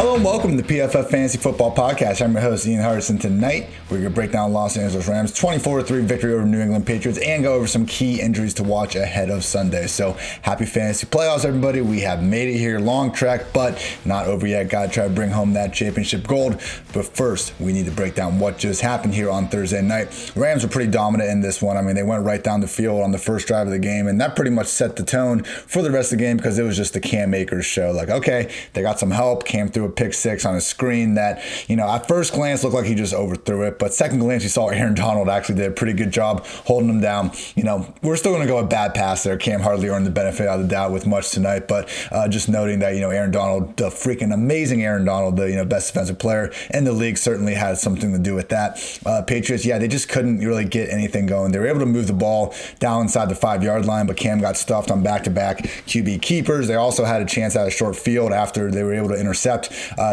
Hello and welcome to the PFF Fantasy Football Podcast. I'm your host, Ian Hartitz, and tonight we're going to break down Los Angeles Rams' 24-3 victory over New England Patriots and go over some key injuries to watch ahead of Sunday. So, happy fantasy playoffs, everybody. We have made it here. Long trek, but not over yet. Got to try to bring home that championship gold. But first, we need to break down what just happened here on Thursday night. Rams were pretty dominant in this one. I mean, they went right down the field on the first drive of the game, and that pretty much set the tone for the rest of the game because it was just the Cam Akers show. Like, okay, they got some help. Cam threw a pick six on a screen that, at first glance looked like he just overthrew it, but second glance you saw Aaron Donald actually did a pretty good job holding him down. We're still going to go a bad pass there. Cam hardly earned the benefit out of the doubt with much tonight, but just noting that, Aaron Donald, the freaking amazing Aaron Donald, the best defensive player in the league, certainly had something to do with that. Patriots, they just couldn't really get anything going. They were able to move the ball down inside the 5-yard line, but Cam got stuffed on back-to-back QB keepers. They also had a chance at a short field after they were able to intercept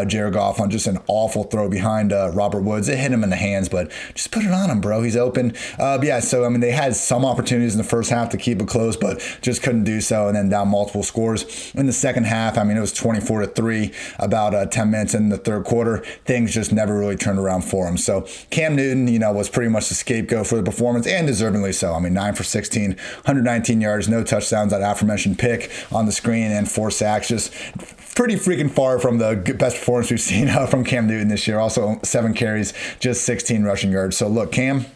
Jared Goff on just an awful throw behind Robert Woods. It hit him in the hands, but just put it on him, bro. He's open. They had some opportunities in the first half to keep it close, but just couldn't do so, and then down multiple scores in the second half. It was 24-3 about 10 minutes in the third quarter. Things just never really turned around for him. So Cam Newton, was pretty much the scapegoat for the performance, and deservingly so. 9 for 16, 119 yards, no touchdowns, that aforementioned pick on the screen, and 4 sacks. Just pretty freaking far from the best performance we've seen from Cam Newton this year. Also 7 carries, just 16 rushing yards. So look, Cam,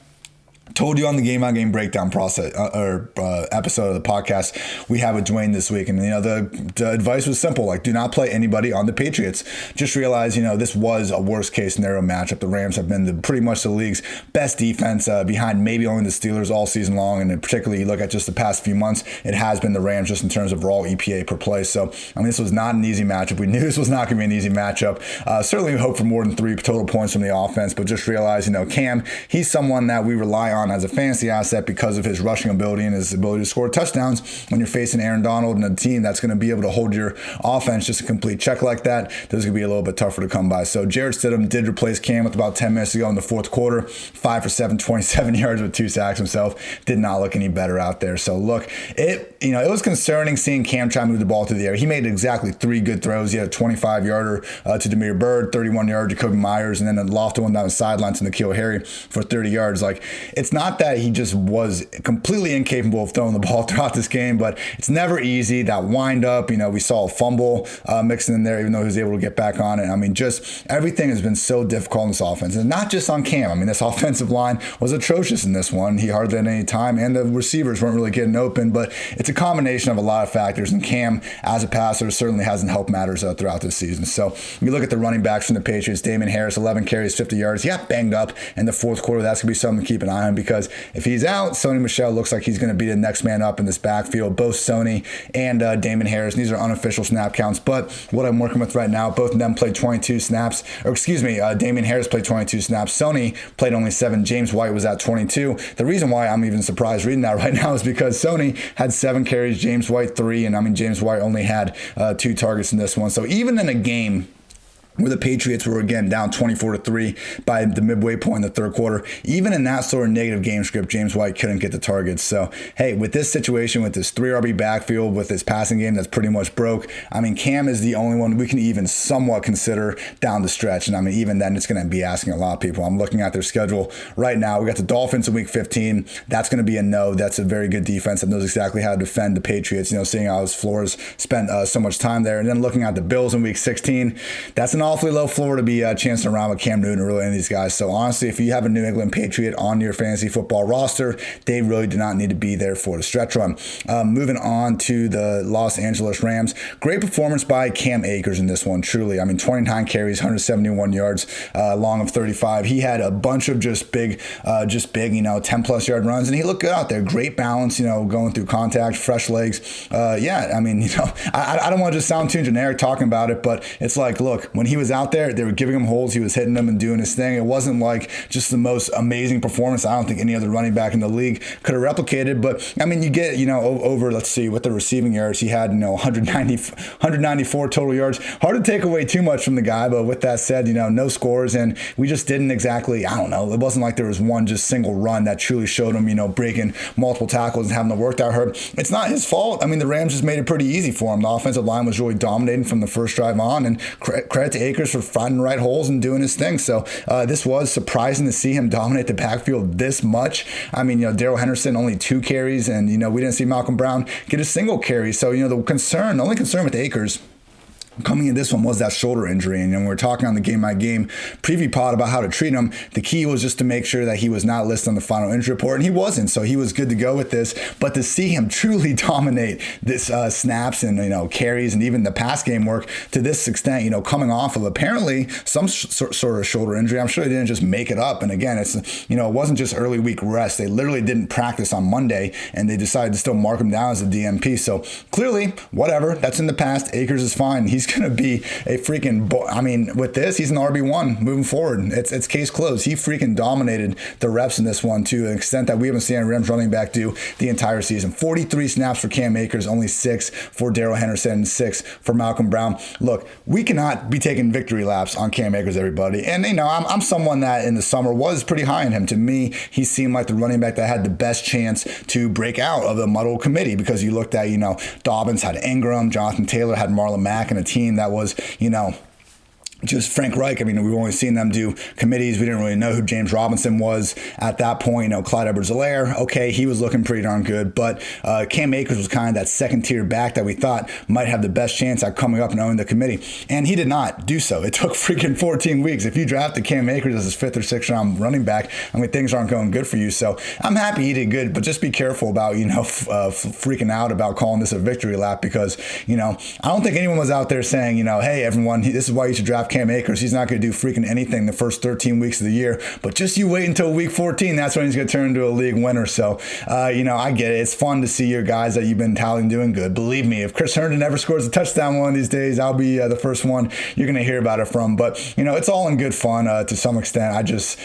told you on the game-on-game breakdown episode of the podcast we have with Dwayne this week, and the advice was simple: do not play anybody on the Patriots. Just realize this was a worst-case scenario matchup. The Rams have been pretty much the league's best defense, behind maybe only the Steelers all season long, and particularly you look at just the past few months, it has been the Rams just in terms of raw EPA per play. So this was not an easy matchup. We knew this was not going to be an easy matchup. Certainly hope for more than 3 total points from the offense, but just realize Cam, he's someone that we rely on as a fantasy asset because of his rushing ability and his ability to score touchdowns. When you're facing Aaron Donald and a team that's going to be able to hold your offense just a complete check like that, this is going to be a little bit tougher to come by. So Jared Sidham did replace Cam with about 10 minutes to go in the fourth quarter. 5 for 7, 27 yards with 2 sacks himself. Did not look any better out there. So look, it was concerning seeing Cam try to move the ball through the air. He made exactly 3 good throws. He had a 25-yarder to Demir Bird, 31-yard to Jacoby Myers, and then a lofted one down the sideline to N'Keal Harry for 30 yards. It's not that he just was completely incapable of throwing the ball throughout this game, but it's never easy. That wind up, we saw a fumble mixing in there, even though he was able to get back on it. Just everything has been so difficult in this offense, and not just on Cam. This offensive line was atrocious in this one. He hardly had any time, and the receivers weren't really getting open, but it's a combination of a lot of factors, and Cam, as a passer, certainly hasn't helped matters throughout this season. So you look at the running backs from the Patriots. Damon Harris, 11 carries, 50 yards. He got banged up in the fourth quarter. That's going to be something to keep an eye on, because if he's out, Sony Michel looks like he's going to be the next man up in this backfield. Both Sony and Damon Harris, these are unofficial snap counts, but what I'm working with right now, both of them played 22 snaps, Damon Harris played 22 snaps. Sony played only 7. James White was at 22. The reason why I'm even surprised reading that right now is because Sony had 7 carries, James White 3, and James White only had 2 targets in this one. So even in a game where the Patriots were again down 24-3 by the midway point in the third quarter, even in that sort of negative game script, James White couldn't get the targets. So, hey, with this situation, with this 3 RB backfield, with this passing game that's pretty much broke, Cam is the only one we can even somewhat consider down the stretch. And even then, it's going to be asking a lot of people. I'm looking at their schedule right now. We got the Dolphins in week 15. That's going to be a no. That's a very good defense that knows exactly how to defend the Patriots, seeing how his Flores spent so much time there. And then looking at the Bills in week 16, that's an awfully low floor to be chancing around with Cam Newton or really any of these guys. So honestly, if you have a New England Patriot on your fantasy football roster, they really do not need to be there for the stretch run. Moving on to the Los Angeles Rams. Great performance by Cam Akers in this one, truly. 29 carries, 171 yards, long of 35. He had a bunch of just big, 10-plus yard runs, and he looked good out there. Great balance, going through contact, fresh legs. I don't want to just sound too generic talking about it, but it's like, look, when he was out there, they were giving him holes. He was hitting them and doing his thing. It wasn't like just the most amazing performance. I don't think any other running back in the league could have replicated. But you get, over, let's see, with the receiving yards, he had, 194 total yards. Hard to take away too much from the guy. But with that said, no scores. And we just didn't exactly, it wasn't like there was one just single run that truly showed him, breaking multiple tackles and having to work that hard. It's not his fault. The Rams just made it pretty easy for him. The offensive line was really dominating from the first drive on. And credit to Akers for finding the right holes and doing his thing. So this was surprising to see him dominate the backfield this much. I mean, Darrell Henderson only 2 carries, and we didn't see Malcolm Brown get a single carry. So the only concern with Akers coming in this one was that shoulder injury. And when we were talking on the Game by Game preview pod about how to treat him, the key was just to make sure that he was not listed on the final injury report, and he wasn't. So he was good to go with this. But to see him truly dominate this snaps and carries and even the pass game work to this extent, coming off of apparently some sort of shoulder injury. I'm sure they didn't just make it up. And again, it's it wasn't just early week rest. They literally didn't practice on Monday, and they decided to still mark him down as a DNP. So clearly, whatever, that's in the past. Akers is fine. He's going to be a freaking, with this, he's an RB1 moving forward. It's case closed. He freaking dominated the reps in this one to an extent that we haven't seen a Rams running back do the entire season. 43 snaps for Cam Akers, only 6 for Darrell Henderson, 6 for Malcolm Brown. Look, we cannot be taking victory laps on Cam Akers, everybody. And, I'm someone that in the summer was pretty high on him. To me, he seemed like the running back that had the best chance to break out of the muddle committee, because you looked at, Dobbins had Ingram, Jonathan Taylor had Marlon Mack, and a team that was, just Frank Reich. We've only seen them do committees. We didn't really know who James Robinson was at that point. Clyde Edwards-Helaire, okay, he was looking pretty darn good. But Cam Akers was kind of that second-tier back that we thought might have the best chance at coming up and owning the committee. And he did not do so. It took freaking 14 weeks. If you drafted Cam Akers as his 5th or 6th round running back, things aren't going good for you. So I'm happy he did good, but just be careful about, freaking out about calling this a victory lap, because, I don't think anyone was out there saying, hey, everyone, this is why you should draft Cam Akers. He's not going to do freaking anything the first 13 weeks of the year, but just you wait until week 14. That's when he's going to turn into a league winner. So, I get it. It's fun to see your guys that you've been touting doing good. Believe me, if Chris Herndon ever scores a touchdown one of these days, I'll be the first one you're going to hear about it from. But, it's all in good fun to some extent. I just,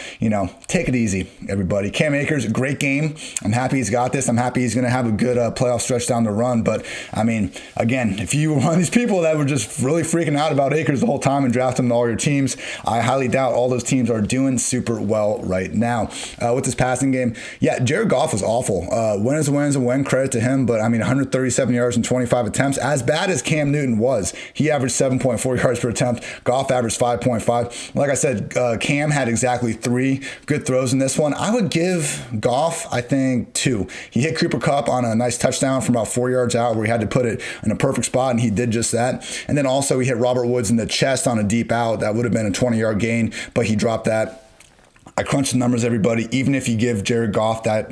take it easy, everybody. Cam Akers, great game. I'm happy he's got this. I'm happy he's going to have a good playoff stretch down the run. But, again, if you were one of these people that were just really freaking out about Akers the whole time and drafting him to all your teams, I highly doubt all those teams are doing super well right now. With this passing game, Jared Goff was awful. Win is a win is a win. Credit to him. But 137 yards and 25 attempts. As bad as Cam Newton was, he averaged 7.4 yards per attempt. Goff averaged 5.5. Like I said, Cam had exactly 3 good throws in this one. I would give Goff, I think, 2. He hit Cooper Kupp on a nice touchdown from about 4 yards out, where he had to put it in a perfect spot, and he did just that. And then also he hit Robert Woods in the chest on a deep out. That would have been a 20-yard gain, but he dropped that. I crunched the numbers, everybody. Even if you give Jared Goff that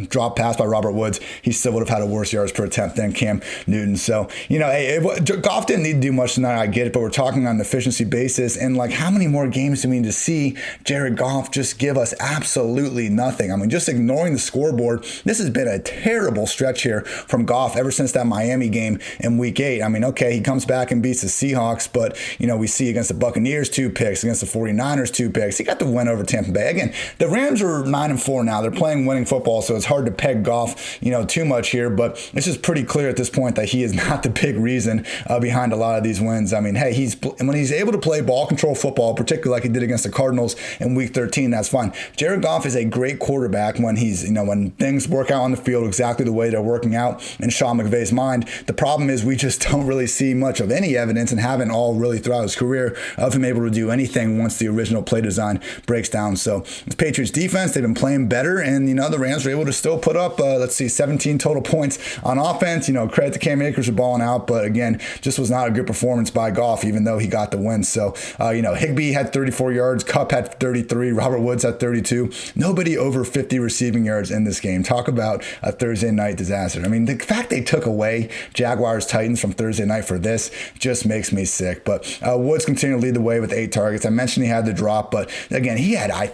drop pass by Robert Woods, he still would have had a worse yards per attempt than Cam Newton. So, Goff didn't need to do much tonight. I get it, but we're talking on an efficiency basis. And, how many more games do we need to see Jared Goff just give us absolutely nothing? Just ignoring the scoreboard, this has been a terrible stretch here from Goff ever since that Miami game in Week 8. Okay, he comes back and beats the Seahawks, but, we see against the Buccaneers 2 picks, against the 49ers 2 picks. He got the win over Tampa Bay. Again, the Rams are 9-4 now. They're playing winning football, so it's hard to peg Goff, too much here. But it's just pretty clear at this point that he is not the big reason behind a lot of these wins. Hey, when he's able to play ball control football, particularly like he did against the Cardinals in Week 13, that's fine. Jared Goff is a great quarterback when he's, when things work out on the field exactly the way they're working out in Sean McVay's mind. The problem is we just don't really see much of any evidence, and haven't all really throughout his career, of him able to do anything once the original play design breaks down. So the Patriots defense, they've been playing better, and the Rams were able to still put up 17 total points on offense. Credit to Cam Akers for balling out, but again, just was not a good performance by Goff, even though he got the win. So Higbee had 34 yards, Kupp had 33, Robert Woods had 32. Nobody over 50 receiving yards in this game. Talk about a Thursday night disaster. The fact they took away Jaguars Titans from Thursday night for this just makes me sick. But Woods continued to lead the way with 8 targets. I mentioned he had the drop, but again, he had, I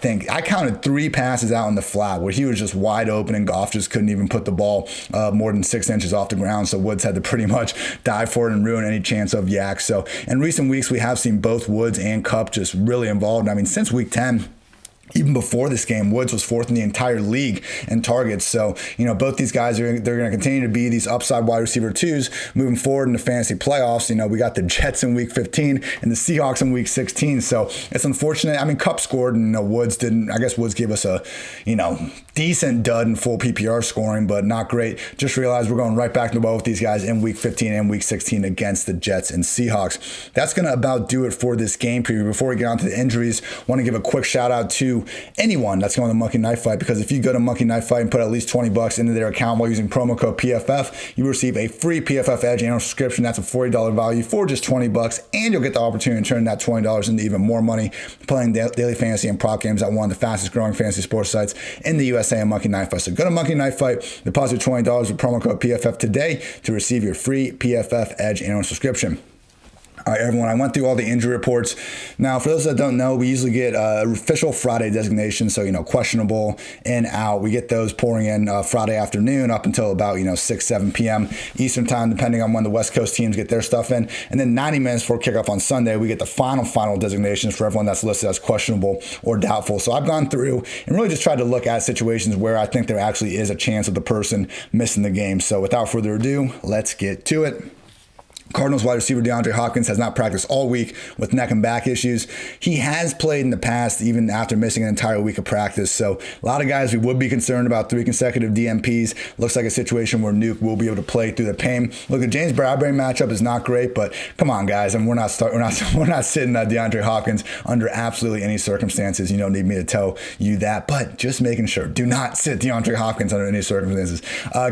counted 3 passes out in the flat where he was just wide open, and Goff just couldn't even put the ball more than 6 inches off the ground. So Woods had to pretty much dive for it and ruin any chance of yak. So in recent weeks, we have seen both Woods and Kupp just really involved. Since Week 10, Even before this game, Woods was fourth in the entire league in targets. So, both these guys they're going to continue to be these upside wide receiver 2s moving forward in the fantasy playoffs. We got the Jets in week 15 and the Seahawks in week 16. So it's unfortunate. Kupp scored and Woods didn't. I guess Woods gave us a, decent dud in full PPR scoring, but not great. Just realized we're going right back to the well with these guys in week 15 and week 16 against the Jets and Seahawks. That's going to about do it for this game preview. Before we get on to the injuries, I want to give a quick shout out to anyone that's going to Monkey Knife Fight, because if you go to Monkey Knife Fight and put at least $20 into their account while using promo code PFF, you receive a free PFF Edge annual subscription. That's a $40 value for just $20, and you'll get the opportunity to turn that $20 into even more money playing daily fantasy and prop games at one of the fastest growing fantasy sports sites in the USA and Monkey Knife Fight. So go to Monkey Knife Fight, deposit $20 with promo code PFF today to receive your free PFF Edge annual subscription. All right, everyone, I went through all the injury reports. Now, for those that don't know, we usually get official Friday designations. So, questionable, in, out. We get those pouring in Friday afternoon up until about, 6, 7 p.m. Eastern time, depending on when the West Coast teams get their stuff in. And then 90 minutes before kickoff on Sunday, we get the final designations for everyone that's listed as questionable or doubtful. So I've gone through and really just tried to look at situations where I think there actually is a chance of the person missing the game. So without further ado, let's get to it. Cardinals wide receiver Deandre Hawkins has not practiced all week with neck and back issues. He has played in the past, even after missing an entire week of practice. So a lot of guys we would be concerned about 3 consecutive DNPs. Looks like a situation where Nuke will be able to play through the pain. Look, the James Bradbury matchup is not great, but come on, guys, we're not sitting DeAndre Hawkins under absolutely any circumstances. You don't need me to tell you that, but just making sure, do not sit DeAndre Hopkins under any circumstances.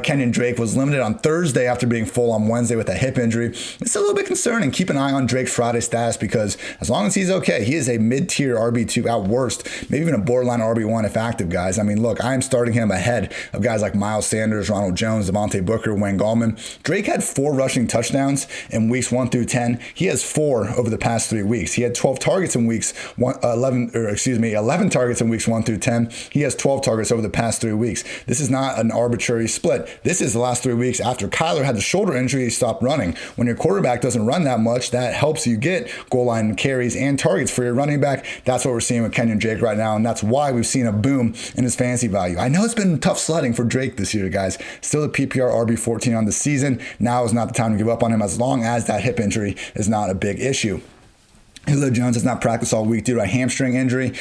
Kenyon Drake was limited on Thursday after being full on Wednesday with a hip injury. It's a little bit concerning. Keep an eye on Drake's Friday status, because as long as he's okay, he is a mid-tier RB2 at worst, maybe even a borderline RB1 if active, guys. Look, I am starting him ahead of guys like Miles Sanders, Ronald Jones, Devontae Booker, Wayne Gallman. Drake had 4 rushing touchdowns in weeks 1 through 10. He has 4 over the past 3 weeks. He had 12 targets in 11 targets in weeks 1 through 10. He has 12 targets over the past 3 weeks. This is not an arbitrary split. This is the last 3 weeks after Kyler had the shoulder injury. He stopped running. When your quarterback doesn't run that much, that helps you get goal line carries and targets for your running back. That's what we're seeing with Kenyon Drake right now, and that's why we've seen a boom in his fantasy value. I know it's been tough sledding for Drake this year, guys. Still a PPR RB14 on the season. Now is not the time to give up on him, as long as that hip injury is not a big issue. Julio Jones has not practiced all week due to a hamstring injury.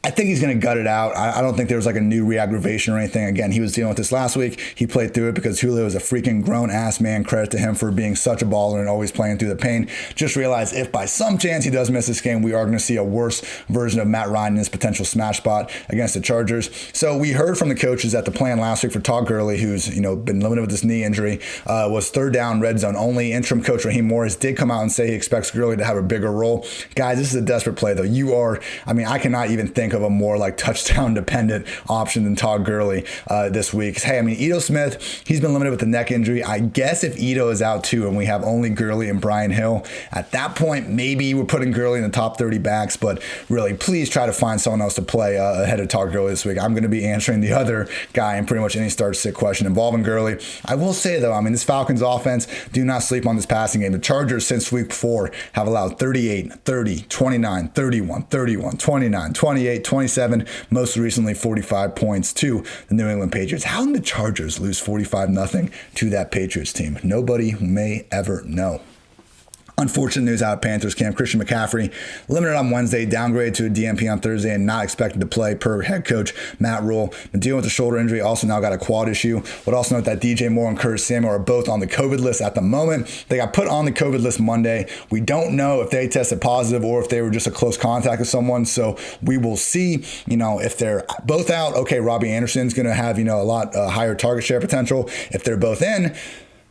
I think he's going to gut it out. I don't think there was like a new re-aggravation or anything. Again, he was dealing with this last week. He played through it because Julio is a freaking grown-ass man. Credit to him for being such a baller and always playing through the pain. Just realize if by some chance he does miss this game, we are going to see a worse version of Matt Ryan in his potential smash spot against the Chargers. So we heard from the coaches that the plan last week for Todd Gurley, who's been limited with this knee injury, was third down, red zone only. Interim coach Raheem Morris did come out and say he expects Gurley to have a bigger role. Guys, this is a desperate play, though. I cannot even think of a more like touchdown dependent option than Todd Gurley this week. Hey, Ito Smith, he's been limited with the neck injury. I guess if Ito is out too and we have only Gurley and Brian Hill, at that point, maybe we're putting Gurley in the top 30 backs, but really, please try to find someone else to play ahead of Todd Gurley this week. I'm going to be answering the other guy in pretty much any start-sit question involving Gurley. I will say, though, this Falcons offense, do not sleep on this passing game. The Chargers, since week 4, have allowed 38, 30, 29, 31, 31, 29, 28, 27, most recently 45 points to the New England Patriots. How did the Chargers lose 45-0 to that Patriots team? Nobody may ever know. Unfortunate news out of Panthers camp. Christian McCaffrey limited on Wednesday, downgraded to a DNP on Thursday, and not expected to play per head coach Matt Rule. Been dealing with a shoulder injury, also now got a quad issue. Would also note that DJ Moore and Curtis Samuel are both on the COVID list at the moment. They got put on the COVID list Monday. We don't know if they tested positive or if they were just a close contact with someone, so we will see, if they're both out, okay, Robbie Anderson's going to have, a lot higher target share potential. If they're both in,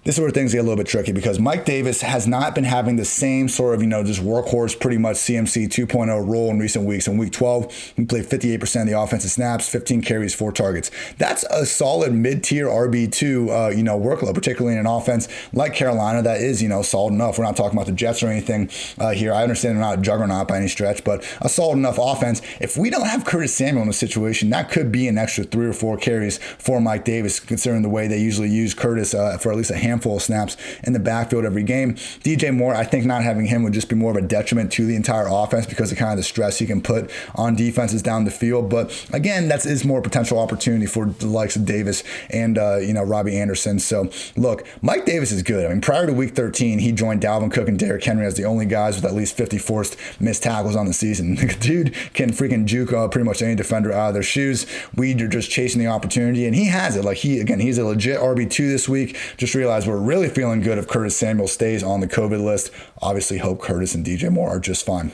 this is where things get a little bit tricky, because Mike Davis has not been having the same sort of, just workhorse, pretty much CMC 2.0 role in recent weeks. In week 12, he played 58% of the offensive snaps, 15 carries, 4 targets. That's a solid mid-tier RB2, workload, particularly in an offense like Carolina that is, solid enough. We're not talking about the Jets or anything here. I understand they're not a juggernaut by any stretch, but a solid enough offense. If we don't have Curtis Samuel in a situation, that could be an extra 3 or 4 carries for Mike Davis, considering the way they usually use Curtis for at least a handful handful of snaps in the backfield every game. DJ Moore, I think not having him would just be more of a detriment to the entire offense because of kind of the stress he can put on defenses down the field. But again, that is more potential opportunity for the likes of Davis and Robbie Anderson. So look, Mike Davis is good. I mean, prior to week 13, he joined Dalvin Cook and Derrick Henry as the only guys with at least 50 forced missed tackles on the season. Dude can freaking juke pretty much any defender out of their shoes. We're just chasing the opportunity, and he has it. Like he's a legit RB2 this week. Just realize we're really feeling good if Curtis Samuel stays on the COVID list. Obviously, hope Curtis and DJ Moore are just fine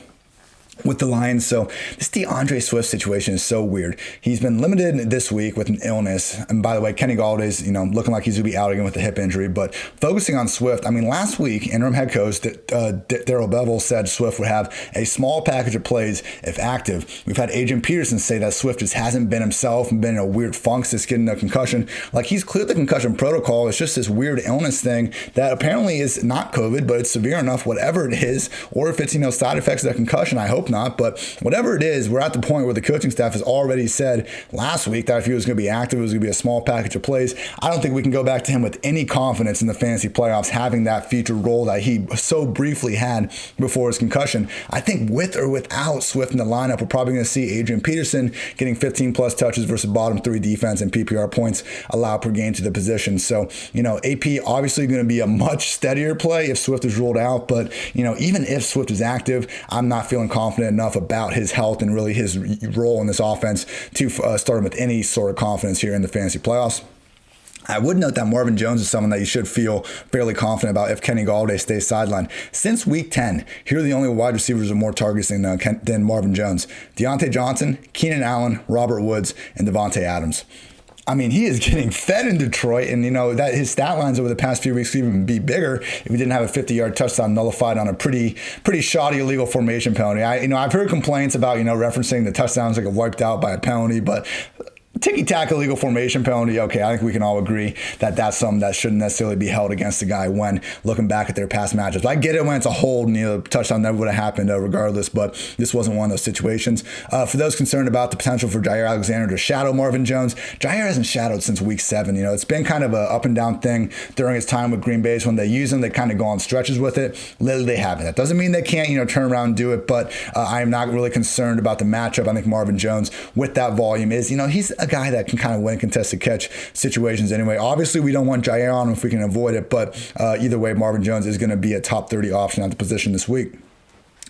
with the Lions. So this Deandre Swift situation is so weird. He's been limited this week with an illness. And by the way, Kenny Galladay's, looking like he's going to be out again with a hip injury. But focusing on Swift, I mean, last week, interim head coach Darrell Bevell said Swift would have a small package of plays if active. We've had Adrian Peterson say that Swift just hasn't been himself and been in a weird funk since getting a concussion. Like, he's cleared the concussion protocol. It's just this weird illness thing that apparently is not COVID, but it's severe enough, whatever it is, or if it's, side effects of that concussion. I hope not, but whatever it is, we're at the point where the coaching staff has already said last week that if he was going to be active, it was going to be a small package of plays. I don't think we can go back to him with any confidence in the fantasy playoffs having that featured role that he so briefly had before his concussion. I think with or without Swift in the lineup, we're probably going to see Adrian Peterson getting 15 plus touches versus bottom 3 defense and PPR points allowed per game to the position. So, AP obviously going to be a much steadier play if Swift is ruled out, but even if Swift is active, I'm not feeling confident enough about his health and really his role in this offense to start him with any sort of confidence here in the fantasy playoffs. I would note that Marvin Jones is someone that you should feel fairly confident about if Kenny Galladay stays sidelined. Since week 10, here are the only wide receivers with more targets than Marvin Jones: Deontay Johnson, Keenan Allen, Robert Woods, and Devontae Adams. I mean, he is getting fed in Detroit, and that his stat lines over the past few weeks could even be bigger if he didn't have a 50-yard touchdown nullified on a pretty shoddy illegal formation penalty. I've heard complaints about referencing the touchdowns that get wiped out by a penalty, but ticky-tack illegal formation penalty, okay, I think we can all agree that that's something that shouldn't necessarily be held against the guy when looking back at their past matchups. I get it when it's a hold and the touchdown never would have happened regardless, but this wasn't one of those situations. For those concerned about the potential for Jair Alexander to shadow Marvin Jones, Jair hasn't shadowed since week 7. It's been kind of an up and down thing during his time with Green Bay. When they use him, they kind of go on stretches with it. Lately, they haven't. That doesn't mean they can't, turn around and do it, but I am not really concerned about the matchup. I think Marvin Jones, with that volume, is, he's a guy that can kind of win contested catch situations anyway. Obviously, we don't want Jair on him if we can avoid it, but either way, Marvin Jones is going to be a top 30 option at the position this week.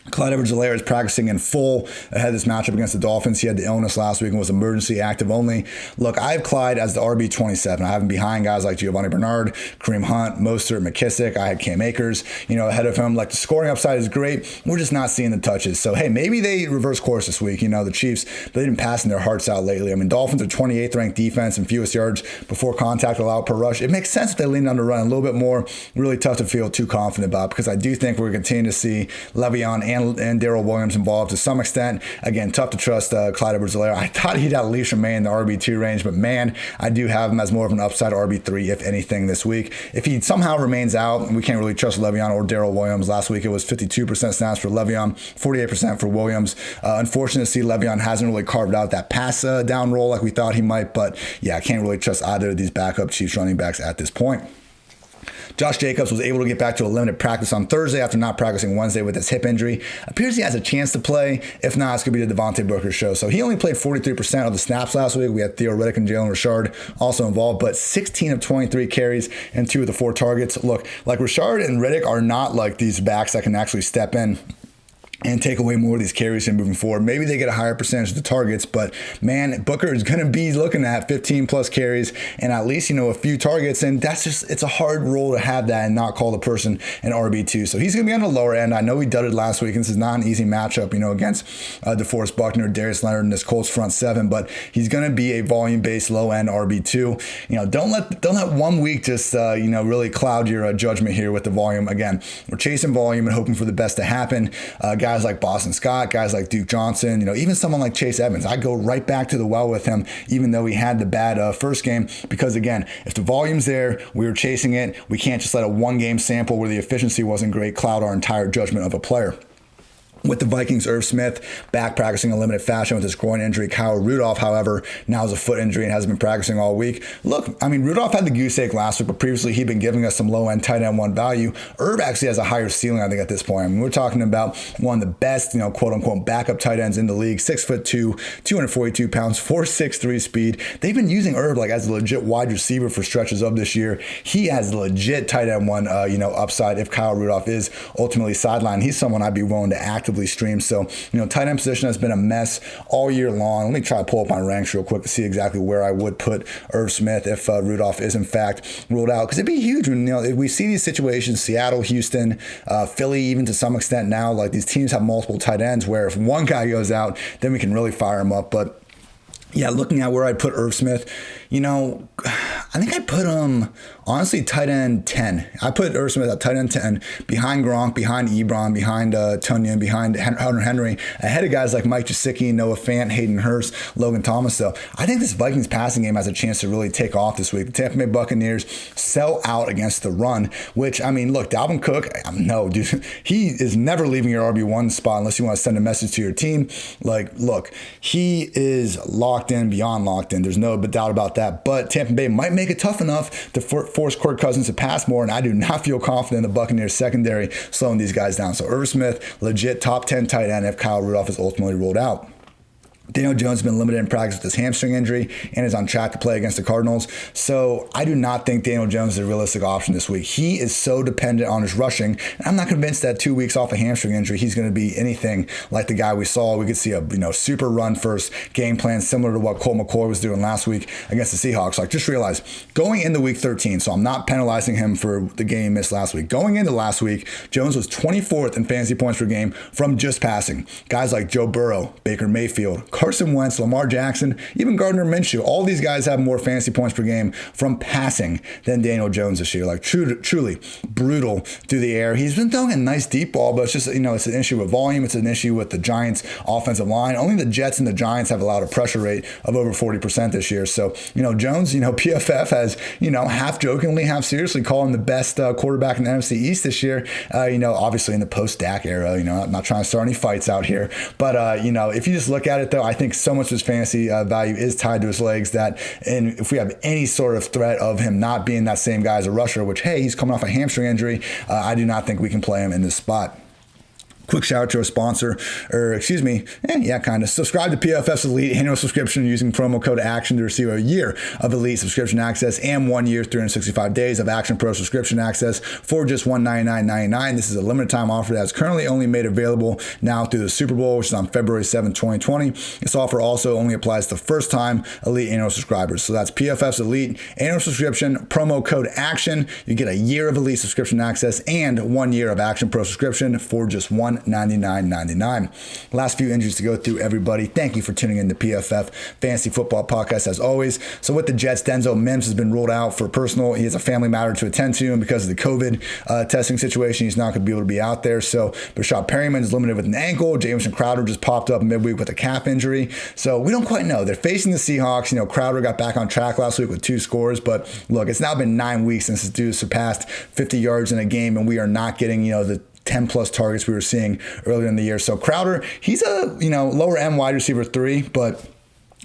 Clyde Edwards-Helaire is practicing in full ahead of this matchup against the Dolphins. He had the illness last week and was emergency active only. Look, I have Clyde as the RB27. I have him behind guys like Giovanni Bernard, Kareem Hunt, Mostert, McKissick. I had Cam Akers, ahead of him. Like, the scoring upside is great. We're just not seeing the touches. So, hey, maybe they reverse course this week. The Chiefs, they've been passing their hearts out lately. I mean, Dolphins are 28th ranked defense and fewest yards before contact allowed per rush. It makes sense if they lean on the run a little bit more. Really tough to feel too confident about, because I do think we're going to continue to see Le'Veon and Darrell Williams involved to some extent. Again, tough to trust Clyde Edwards-Helaire. I thought he'd at least remain in the RB2 range, but man, I do have him as more of an upside RB3, if anything, this week. If he somehow remains out, we can't really trust Le'Veon or Darrell Williams. Last week, it was 52% snaps for Le'Veon, 48% for Williams. Unfortunate to see Le'Veon hasn't really carved out that pass down role like we thought he might, but yeah, I can't really trust either of these backup Chiefs running backs at this point. Josh Jacobs was able to get back to a limited practice on Thursday after not practicing Wednesday with his hip injury. Appears he has a chance to play. If not, it's going to be the Devontae Booker show. So he only played 43% of the snaps last week. We had Theo Riddick and Jalen Richard also involved, but 16 of 23 carries and 2 of the 4 targets. Look, like, Richard and Riddick are not like these backs that can actually step in and take away more of these carries and moving forward. Maybe they get a higher percentage of the targets, but man, Booker is going to be looking at 15 plus carries and at least, a few targets. And that's just, it's a hard role to have that and not call the person an RB2. So he's going to be on the lower end. I know he dudded last week, and this is not an easy matchup, against DeForest Buckner, Darius Leonard, and this Colts front 7, but he's going to be a volume-based low-end RB2. Don't let 1 week just, really cloud your judgment here with the volume. Again, we're chasing volume and hoping for the best to happen. Guys like Boston Scott, guys like Duke Johnson, even someone like Chase Edmonds. I go right back to the well with him, even though he had the bad first game, because again, if the volume's there, we were chasing it. We can't just let a 1-game sample where the efficiency wasn't great cloud our entire judgment of a player. With the Vikings, Irv Smith back practicing in limited fashion with his groin injury. Kyle Rudolph, however, now has a foot injury and hasn't been practicing all week. Look, I mean, Rudolph had the goose egg last week, but previously he'd been giving us some low-end tight end one value. Irv actually has a higher ceiling, I think, at this point. I mean, we're talking about one of the best, quote-unquote, backup tight ends in the league. 6'2", 242 pounds, 4.63 speed. They've been using Irv as a legit wide receiver for stretches of this year. He has legit tight end one, upside if Kyle Rudolph is ultimately sidelined. He's someone I'd be willing to actively stream. So, tight end position has been a mess all year long. Let me try to pull up my ranks real quick to see exactly where I would put Irv Smith if Rudolph is in fact ruled out, because it'd be huge when if we see these situations, Seattle, Houston, Philly, even to some extent now, like these teams have multiple tight ends where if one guy goes out, then we can really fire him up. But yeah, looking at where I'd put Irv Smith, I think I'd put him, honestly, tight end 10. I put Irv Smith at tight end 10, behind Gronk, behind Ebron, behind Tunyon, behind Hunter Henry, ahead of guys like Mike Gesicki, Noah Fant, Hayden Hurst, Logan Thomas. So I think this Vikings passing game has a chance to really take off this week. The Tampa Bay Buccaneers sell out against the run, which, I mean, look, Dalvin Cook, no, dude, he is never leaving your RB1 spot unless you want to send a message to your team. Like, look, he is locked in, beyond locked in. There's no doubt about that. But Tampa Bay might make it tough enough to force Kirk Cousins to pass more, and I do not feel confident in the Buccaneers secondary slowing these guys down. So Irv Smith, legit top 10 tight end if Kyle Rudolph is ultimately ruled out. Daniel Jones has been limited in practice with his hamstring injury and is on track to play against the Cardinals. So I do not think Daniel Jones is a realistic option this week. He is so dependent on his rushing. And I'm not convinced that 2 weeks off a hamstring injury, he's going to be anything like the guy we saw. We could see a super run first game plan similar to what Colt McCoy was doing last week against the Seahawks. Like, just realize, going into week 13, so I'm not penalizing him for the game he missed last week. Going into last week, Jones was 24th in fantasy points per game from just passing. Guys like Joe Burrow, Baker Mayfield, Carson Wentz, Lamar Jackson, even Gardner Minshew, all these guys have more fantasy points per game from passing than Daniel Jones this year. Like, truly brutal through the air. He's been throwing a nice deep ball, but it's just, it's an issue with volume. It's an issue with the Giants' offensive line. Only the Jets and the Giants have allowed a pressure rate of over 40% this year. So, Jones, PFF has, half jokingly, half seriously called him the best quarterback in the NFC East this year. Obviously in the post-Dak era, I'm not trying to start any fights out here. But, if you just look at it, though, I think so much of his fantasy value is tied to his legs and if we have any sort of threat of him not being that same guy as a rusher, which, hey, he's coming off a hamstring injury, I do not think we can play him in this spot. Quick shout out to our sponsor, kind of. Subscribe to PFF's Elite annual subscription using promo code ACTION to receive a year of Elite subscription access and 1 year, 365 days of Action Pro subscription access for just $199.99. This is a limited time offer that's currently only made available now through the Super Bowl, which is on February 7, 2020. This offer also only applies to first-time Elite annual subscribers. So that's PFF's Elite annual subscription, promo code ACTION. You get a year of Elite subscription access and 1 year of Action Pro subscription for just $199.99. Last few injuries to go through, everybody. Thank you for tuning in to PFF Fantasy Football Podcast as always. So with the Jets, Denzel Mims has been ruled out for personal. He has a family matter to attend to, and because of the COVID testing situation, he's not going to be able to be out there. So Rashad Perryman is limited with an ankle. Jamison Crowder just popped up midweek with a calf injury. So we don't quite know. They're facing the Seahawks. Crowder got back on track last week with 2 scores, but look, it's now been 9 weeks since this dude surpassed 50 yards in a game, and we are not getting, the 10 plus targets we were seeing earlier in the year. So Crowder, he's a, lower end wide receiver 3, but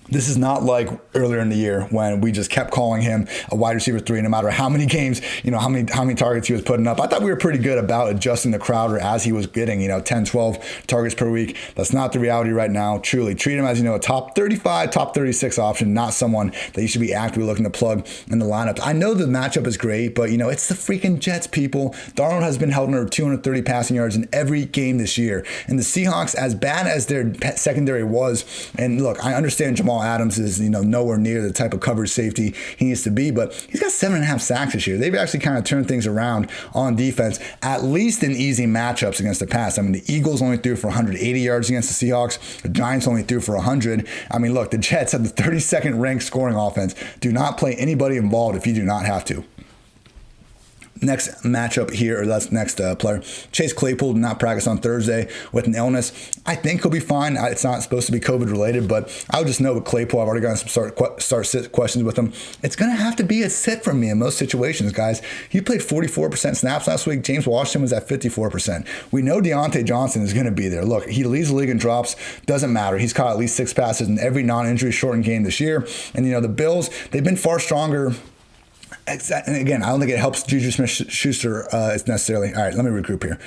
this is not like earlier in the year when we just kept calling him a wide receiver 3, no matter how many games, how many targets he was putting up. I thought we were pretty good about adjusting the Crowder as he was getting, 10, 12 targets per week. That's not the reality right now. Truly, treat him as, a top 35, top 36 option, not someone that you should be actively looking to plug in the lineup. I know the matchup is great, but, it's the freaking Jets, people. Darnold has been held under 230 passing yards in every game this year. And the Seahawks, as bad as their secondary was, and look, I understand Jamal Adams is, nowhere near the type of coverage safety he needs to be, but he's got 7.5 sacks this year. They've actually kind of turned things around on defense, at least in easy matchups against the pass. I mean, the Eagles only threw for 180 yards against the Seahawks. The Giants only threw for 100. I mean, look, the Jets have the 32nd ranked scoring offense. Do not play anybody involved if you do not have to. Next matchup here, or that's next player. Chase Claypool did not practice on Thursday with an illness. I think he'll be fine. It's not supposed to be COVID related, but I would just know with Claypool, I've already gotten some start sit questions with him. It's going to have to be a sit from me in most situations, guys. He played 44% snaps last week. James Washington was at 54%. We know Deontay Johnson is going to be there. Look, he leads the league in drops. Doesn't matter. He's caught at least 6 passes in every non-injury shortened game this year. And, the Bills, they've been far stronger. And again, I don't think it helps Juju Smith-Schuster necessarily. All right, let me regroup here.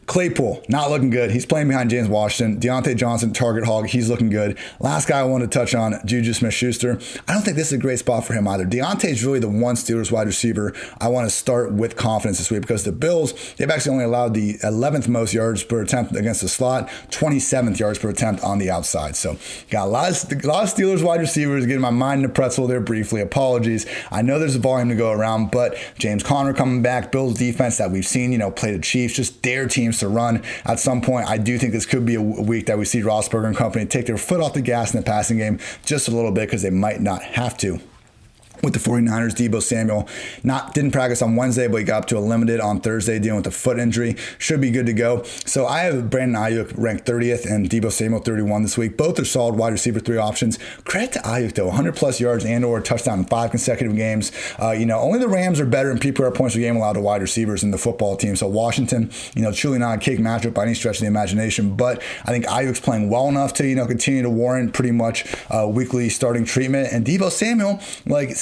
Claypool, not looking good. He's playing behind James Washington. Deontay Johnson, target hog. He's looking good. Last guy I wanted to touch on, Juju Smith-Schuster. I don't think this is a great spot for him either. Deontay's really the one Steelers wide receiver I want to start with confidence this week because the Bills, they've actually only allowed the 11th most yards per attempt against the slot, 27th yards per attempt on the outside. So got a lot of Steelers wide receivers. Getting my mind in a pretzel there briefly. Apologies. I know there's a volume to go around, but James Conner coming back, Bills defense that we've seen, play the Chiefs, just dare teams to run. At some point, I do think this could be a week that we see Roethlisberger and company take their foot off the gas in the passing game just a little bit because they might not have to. With the 49ers, Deebo Samuel didn't practice on Wednesday, but he got up to a limited on Thursday dealing with a foot injury. Should be good to go. So I have Brandon Ayuk ranked 30th and Deebo Samuel 31 this week. Both are solid wide receiver 3 options. Credit to Ayuk though, 100 plus yards and or a touchdown in 5 consecutive games. Only the Rams are better in PPR points per game allowed to wide receivers in the football team. So Washington, truly not a cake matchup by any stretch of the imagination. But I think Ayuk's playing well enough to continue to warrant pretty much weekly starting treatment. And Deebo Samuel,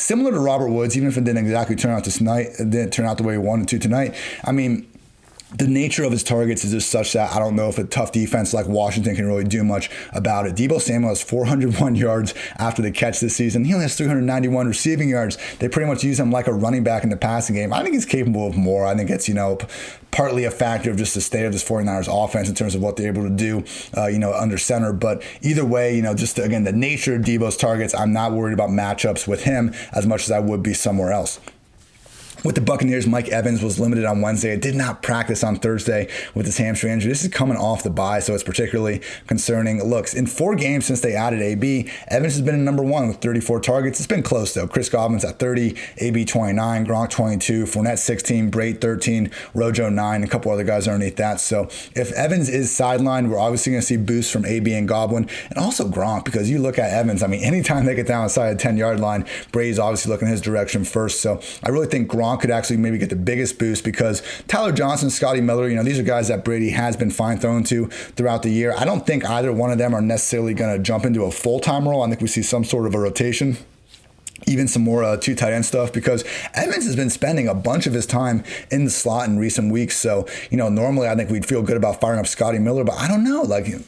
similar to Robert Woods, even if it didn't exactly turn out the way he wanted to tonight. I mean, the nature of his targets is just such that I don't know if a tough defense like Washington can really do much about it. Deebo Samuel has 401 yards after the catch this season. He only has 391 receiving yards. They pretty much use him like a running back in the passing game. I think he's capable of more. I think it's, partly a factor of just the state of this 49ers offense in terms of what they're able to do, under center. But either way, just again, the nature of Deebo's targets, I'm not worried about matchups with him as much as I would be somewhere else. With the Buccaneers, Mike Evans was limited on Wednesday. Did not practice on Thursday with his hamstring injury. This is coming off the bye, so it's particularly concerning. Look, in 4 games since they added AB, Evans has been in number 1 with 34 targets. It's been close, though. Chris Godwin's at 30, AB 29, Gronk 22, Fournette 16, Braid 13, Rojo 9, a couple other guys underneath that. So if Evans is sidelined, we're obviously going to see boosts from AB and Godwin, and also Gronk, because you look at Evans, anytime they get down outside the 10-yard line, Brady's obviously looking his direction first. So I really think Gronk could actually maybe get the biggest boost because Tyler Johnson, Scotty Miller, these are guys that Brady has been fine thrown to throughout the year. I don't think either one of them are necessarily going to jump into a full-time role. I think we see some sort of a rotation. Even some more 2 tight end stuff because Evans has been spending a bunch of his time in the slot in recent weeks. So, normally I think we'd feel good about firing up Scotty Miller, but I don't know.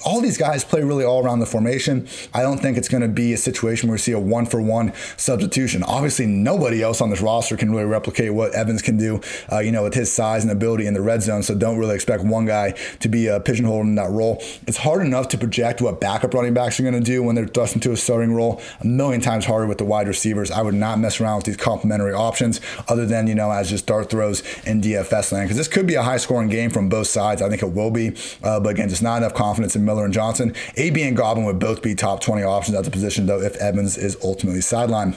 All these guys play really all around the formation. I don't think it's going to be a situation where we see a 1-for-1 substitution. Obviously, nobody else on this roster can really replicate what Evans can do, with his size and ability in the red zone. So don't really expect one guy to be pigeonholed in that role. It's hard enough to project what backup running backs are going to do when they're thrust into a starting role. A million times harder with the wide receivers. I would not mess around with these complementary options other than, as just dart throws in DFS land. Because this could be a high-scoring game from both sides. I think it will be. But again, just not enough confidence in Miller and Johnson. AB and Godwin would both be top 20 options at the position, though, if Evans is ultimately sidelined.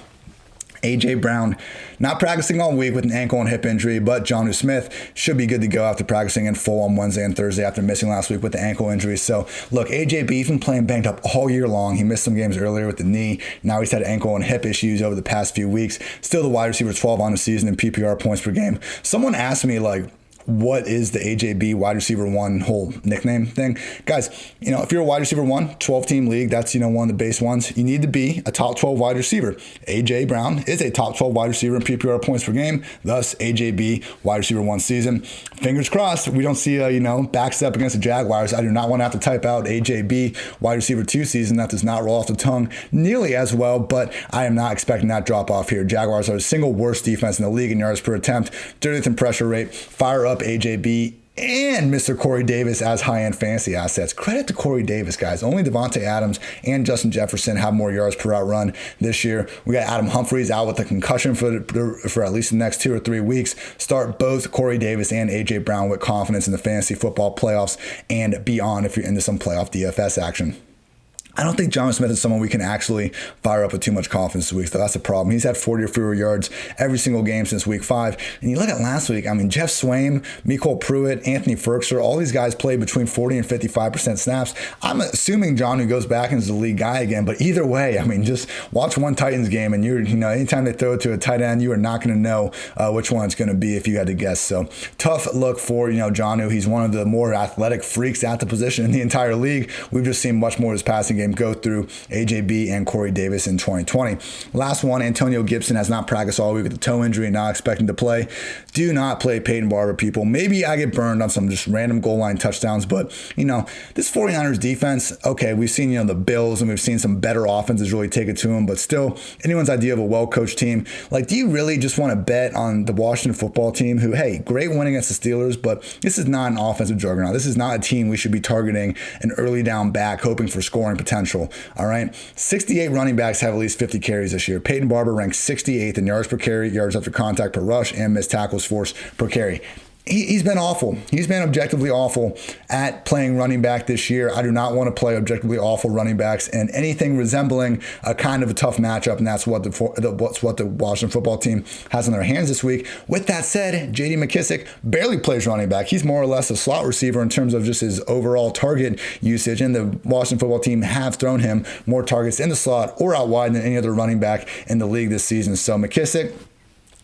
A.J. Brown not practicing all week with an ankle and hip injury, but Jonnu Smith should be good to go after practicing in full on Wednesday and Thursday after missing last week with the ankle injury. So, look, A.J. B's been playing banged up all year long. He missed some games earlier with the knee. Now he's had ankle and hip issues over the past few weeks. Still the wide receiver 12 on the season in PPR points per game. Someone asked me, what is the AJB wide receiver 1 whole nickname thing? Guys, if you're a wide receiver 1, 12-team league, that's, one of the base ones. You need to be a top 12 wide receiver. AJ Brown is a top 12 wide receiver in PPR points per game, thus AJB wide receiver 1 season. Fingers crossed we don't see a, back step against the Jaguars. I do not want to have to type out AJB wide receiver 2 season. That does not roll off the tongue nearly as well, but I am not expecting that drop off here. Jaguars are the single worst defense in the league in yards per attempt, 30th in pressure rate. Fire up AJB and Mr. Corey Davis as high-end fantasy assets. Credit to Corey Davis, guys. Only Devontae Adams and Justin Jefferson have more yards per route run this year. We got Adam Humphries out with a concussion for at least the next 2 or 3 weeks. Start both Corey Davis and A.J. Brown with confidence in the fantasy football playoffs and beyond if you're into some playoff DFS action. I don't think Jonnu Smith is someone we can actually fire up with too much confidence this week. So that's the problem. He's had 40 or fewer yards every single game since week 5. And you look at last week, I mean, Jeff Swaim, Mecole Pruitt, Anthony Ferkser, all these guys played between 40 and 55% snaps. I'm assuming Jonnu goes back into the league guy again. But either way, I mean, just watch one Titans game and anytime they throw it to a tight end, you are not going to know which one it's going to be if you had to guess. So tough look for, Jonnu. He's one of the more athletic freaks at the position in the entire league. We've just seen much more of his passing game go through AJB and Corey Davis in 2020. Last one, Antonio Gibson has not practiced all week with a toe injury and not expecting to play. Do not play Peyton Barbour, people. Maybe I get burned on some just random goal line touchdowns, but, this 49ers defense, okay, we've seen, the Bills and we've seen some better offenses really take it to them, but still, anyone's idea of a well-coached team, do you really just want to bet on the Washington football team who, hey, great win against the Steelers, but this is not an offensive juggernaut. This is not a team we should be targeting an early down back hoping for scoring potential. All right. 68 running backs have at least 50 carries this year. Peyton Barbour ranks 68th in yards per carry, yards after contact per rush, and missed tackles forced per carry. He's been awful. He's been objectively awful at playing running back this year. I do not want to play objectively awful running backs and anything resembling a kind of a tough matchup, and that's what the Washington football team has on their hands this week. With that said, J.D. McKissick barely plays running back. He's more or less a slot receiver in terms of just his overall target usage, and the Washington football team have thrown him more targets in the slot or out wide than any other running back in the league this season. So McKissick,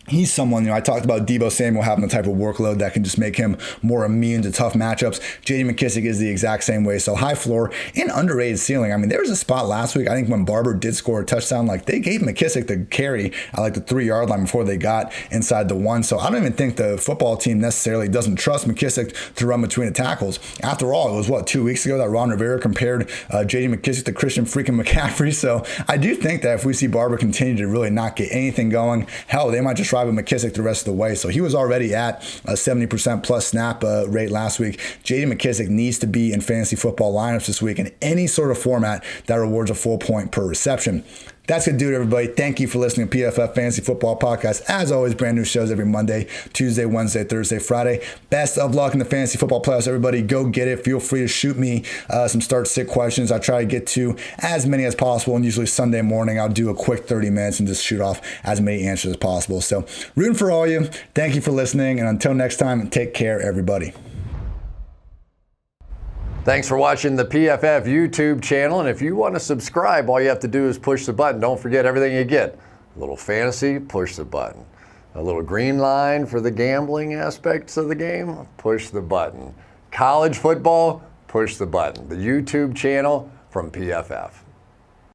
he's someone, I talked about Deebo Samuel having the type of workload that can just make him more immune to tough matchups. J.D. McKissick is the exact same way. So high floor and underrated ceiling. I mean, there was a spot last week, I think when Barbour did score a touchdown, they gave McKissick the carry at the 3-yard line before they got inside the 1. So I don't even think the football team necessarily doesn't trust McKissick to run between the tackles. After all, it was 2 weeks ago that Ron Rivera compared J.D. McKissick to Christian freaking McCaffrey. So I do think that if we see Barbour continue to really not get anything going, hell, they might just ride with McKissick the rest of the way. So he was already at a 70% plus snap rate last week. J.D. McKissick needs to be in fantasy football lineups this week in any sort of format that rewards a full point per reception. That's going to do it, everybody. Thank you for listening to PFF Fantasy Football Podcast. As always, brand new shows every Monday, Tuesday, Wednesday, Thursday, Friday. Best of luck in the fantasy football playoffs, everybody. Go get it. Feel free to shoot me some start-sit questions. I try to get to as many as possible, and usually Sunday morning I'll do a quick 30 minutes and just shoot off as many answers as possible. So rooting for all you. Thank you for listening, and until next time, take care, everybody. Thanks for watching the PFF YouTube channel. And if you want to subscribe, all you have to do is push the button. Don't forget everything you get. A little fantasy, push the button. A little green line for the gambling aspects of the game, push the button. College football, push the button. The YouTube channel from PFF.